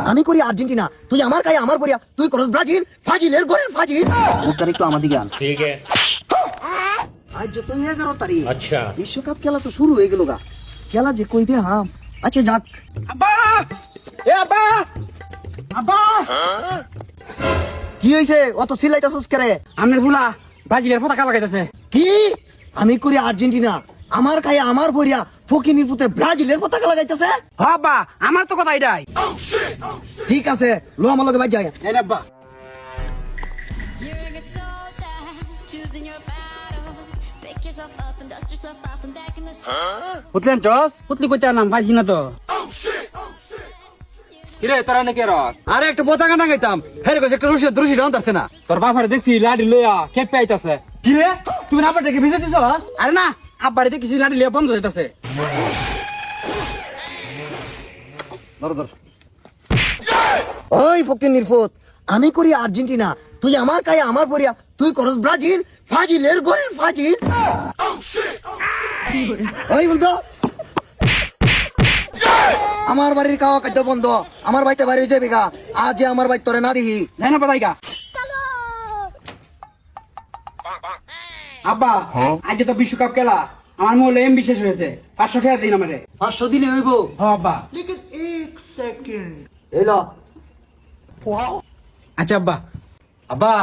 আমি করি আর্জেন্টিনা, তুই আমার গায়ে আমার পরিয়া, তুই করস ব্রাজিল, ফাজিলের ঘরের ফাজিল। মুখটা একটু আমাদের গান। ठीक है। আজ যত 11 তারিখ, अच्छा। বিশ্বকাপ খেলা তো শুরু হয়ে গেল গা। খেলা যে কই দে হাম। আচ্ছা যাক। আব্বা এ আব্বা আব্বা কি হইছে অত সিলাইতাছস করে? আমনের ফুলা ব্রাজিলের পতাকা লাগাইতেছে। কি? আমি করি আর্জেন্টিনা, আমার গায়ে আমার পরিয়া ফকিনির পুতে ব্রাজিলের পতাকা লাগাইতেছে। হ আব্বা আমার তো কথা এটাই। ঠিক আছে, লো আমার লগে বাই যাই। এই আব্বা You're a good soldier, choosing your battle. Pick yourself up and dust yourself off and back in the street. পুতলেন চস Putali কইতে নাম পাইছি না তো। কিরে তোরা নাকি রস? আরে একটা পতাকা টাঙাইতাম, হেরে কইছে একটা রশি ডাউন আসছে না। তোর বাবার দেখছি লাডি লইয়া খেপে আইতাছে। কি রে তুই না পাঠাকে ভিজে দিছস? আরে না আব্বারে দেখছি লাডি লইয়া বন্ধ হইতাছে। ধর ধর। ওই ফকিনির পুত, আমি করি আর্জেন্টিনা, তুই আমার গায়ে আমার পরিয়া, তুই করস ব্রাজিল, ফাজিলের ঘরের ফাজিল। ওই বন্ধু, আমার বাড়ির খাওয়া খাদ্য বন্ধ, আমার বাড়িতে বাইরে যাবি গা। আজ যে আমার বাড়ি তোরে না দেখি। যাই না পাতাইকা আব্বা আজ তো বিশ্বকাপ খেলা, আমার মূল এম বিশেষ হয়েছে। 500 টাকা দিন আমারে। 500 দিলে হইব। হ আব্বা। এই ল। আচ্ছা আব্বা। আব্বা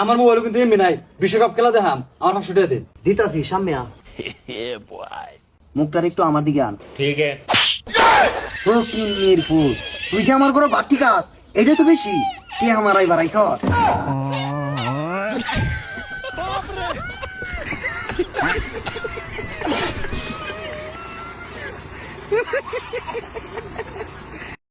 আমার মোবাইল কিন্তু এমনি নাই, বিশ্বকাপ খেলা দেখাম, আমার 500 টাকা দিন। দিতাছি সামনে আ। মুখটার একটু আমার দিকে আন। ठीक है। ফকিনির পুত, তুই যে আমার ঘরে বাটি কাজ, এটাই তো বেশি। কে আমার আই বাড়াইছস?